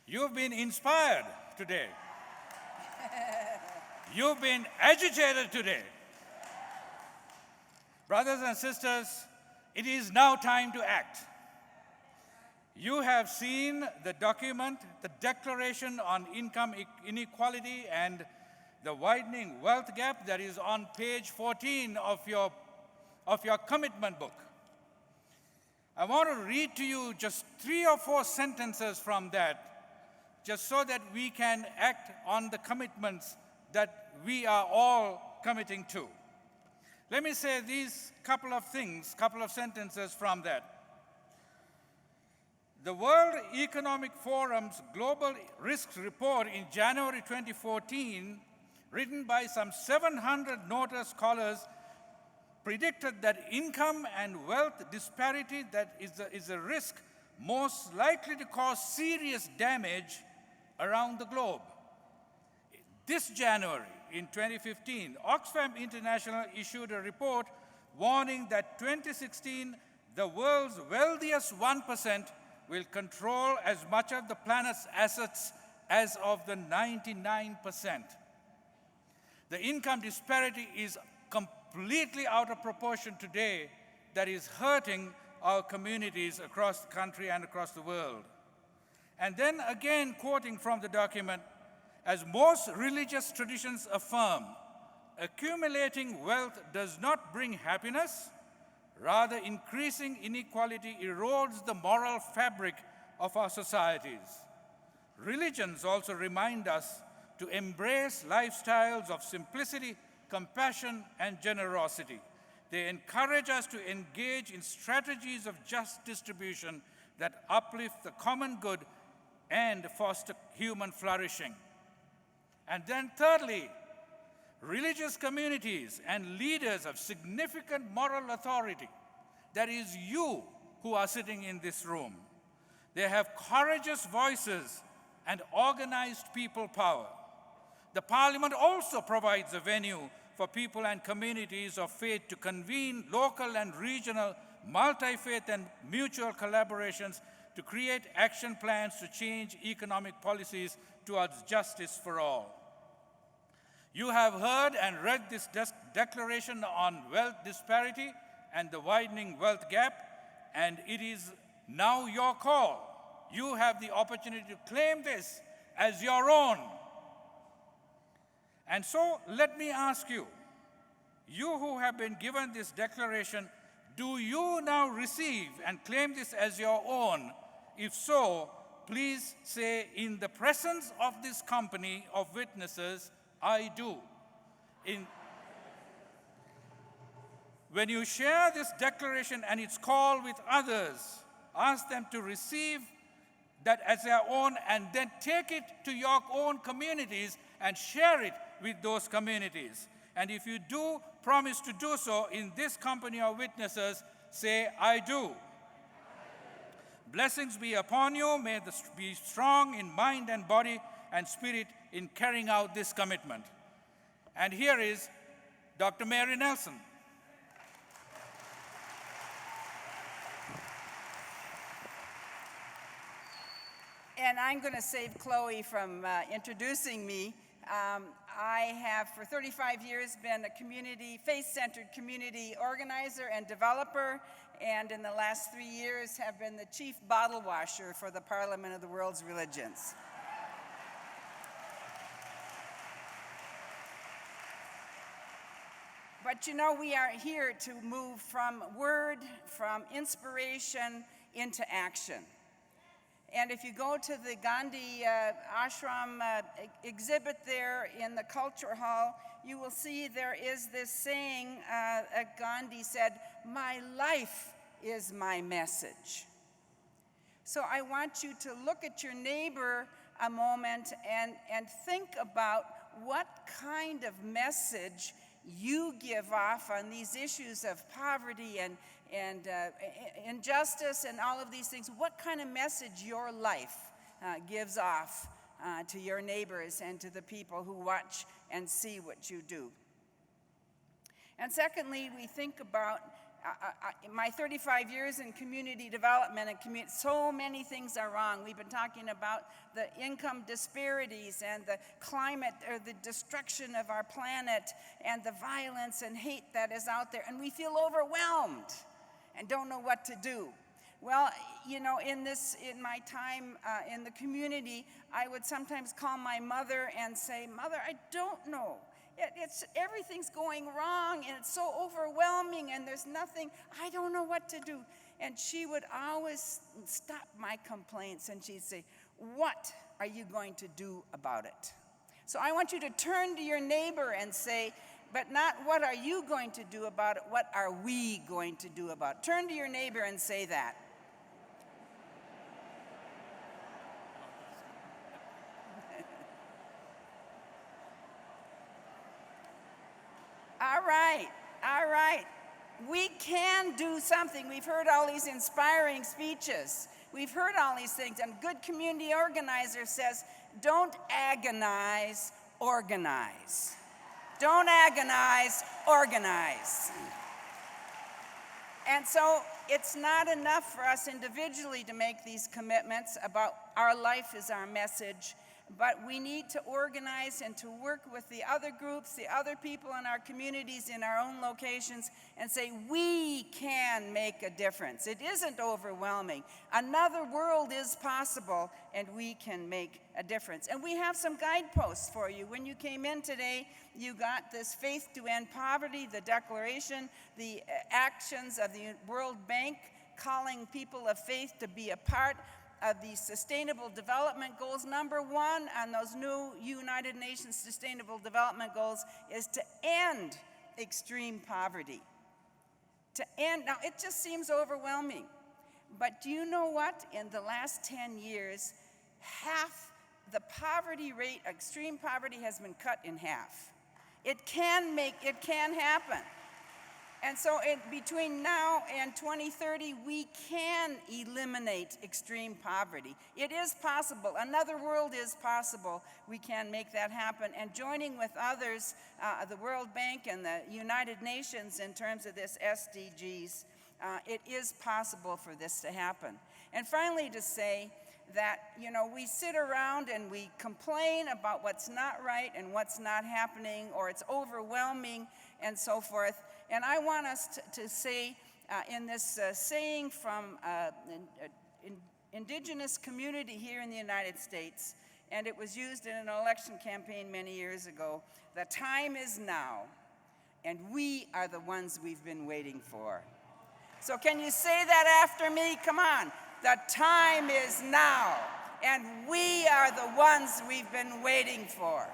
You've been inspired today. You've been agitated today. Brothers and sisters, it is now time to act. You have seen the document, the Declaration on Income Inequality and the Widening Wealth Gap that is on page 14 of your commitment book. I want to read to you just 3 or 4 sentences from that, just so that we can act on the commitments that we are all committing to. Let me say these couple of sentences from that. The World Economic Forum's Global Risks Report in January 2014, written by some 700 noted scholars, predicted that income and wealth disparity that is a risk most likely to cause serious damage around the globe. This January, in 2015, Oxfam International issued a report warning that 2016, the world's wealthiest 1% will control as much of the planet's assets as of the 99%. The income disparity is completely out of proportion today that is hurting our communities across the country and across the world. And then again, quoting from the document, as most religious traditions affirm, accumulating wealth does not bring happiness. Rather, increasing inequality erodes the moral fabric of our societies. Religions also remind us to embrace lifestyles of simplicity, compassion, and generosity. They encourage us to engage in strategies of just distribution that uplift the common good and foster human flourishing. And then thirdly, religious communities and leaders of significant moral authority, that is you who are sitting in this room. They have courageous voices and organized people power. The Parliament also provides a venue for people and communities of faith to convene local and regional multi-faith and mutual collaborations to create action plans to change economic policies towards justice for all. You have heard and read this declaration on wealth disparity and the widening wealth gap, and it is now your call. You have the opportunity to claim this as your own. And so let me ask you, you who have been given this declaration, do you now receive and claim this as your own? If so, please say, in the presence of this company of witnesses, I do. When you share this declaration and its call with others, ask them to receive that as their own and then take it to your own communities and share it with those communities. And if you do promise to do so in this company of witnesses, say, I do. Blessings be upon you. May be strong in mind and body and spirit in carrying out this commitment. And here is Dr. Mary Nelson. And I'm going to save Chloe from introducing me. I have for 35 years been a faith-centered community organizer and developer, and in the last 3 years have been the chief bottle washer for the Parliament of the World's Religions. But you know, we are here to move from word, from inspiration into action. And if you go to the Gandhi ashram exhibit there in the culture hall, you will see there is this saying Gandhi said, "My life is my message." So I want you to look at your neighbor a moment and think about what kind of message you give off on these issues of poverty and injustice and all of these things. What kind of message your life gives off to your neighbors and to the people who watch and see what you do. And secondly, we think about My 35 years in community development and so many things are wrong. We've been talking about the income disparities and the climate or the destruction of our planet and the violence and hate that is out there, and we feel overwhelmed and don't know what to do. Well, you know, in my time in the community, I would sometimes call my mother and say, "Mother, I don't know. Everything's going wrong, and it's so overwhelming, and there's nothing, I don't know what to do." And she would always stop my complaints, and she'd say, "What are you going to do about it?" So I want you to turn to your neighbor and say, but not what are you going to do about it, what are we going to do about it? Turn to your neighbor and say that. All right. We can do something. We've heard all these inspiring speeches. We've heard all these things, and good community organizer says, don't agonize, organize. Don't agonize, organize. And so it's not enough for us individually to make these commitments about our life is our message, but we need to organize and to work with the other groups, the other people in our communities, in our own locations, and say, we can make a difference. It isn't overwhelming. Another world is possible, and we can make a difference. And we have some guideposts for you. When you came in today, you got this Faith to End Poverty, the declaration, the actions of the World Bank calling people of faith to be a part of the Sustainable Development Goals. Number one on those new United Nations Sustainable Development Goals is to end extreme poverty. To end, now it just seems overwhelming, but do you know what? In the last 10 years, half the poverty rate, extreme poverty, has been cut in half. It can happen. And so between now and 2030, we can eliminate extreme poverty. It is possible. Another world is possible. We can make that happen. And joining with others, the World Bank and the United Nations in terms of this SDGs, it is possible for this to happen. And finally, to say that, you know, we sit around and we complain about what's not right and what's not happening, or it's overwhelming and so forth. And I want us to say in this saying from an indigenous community here in the United States, and it was used in an election campaign many years ago, the time is now, and we are the ones we've been waiting for. So can you say that after me? Come on. The time is now, and we are the ones we've been waiting for.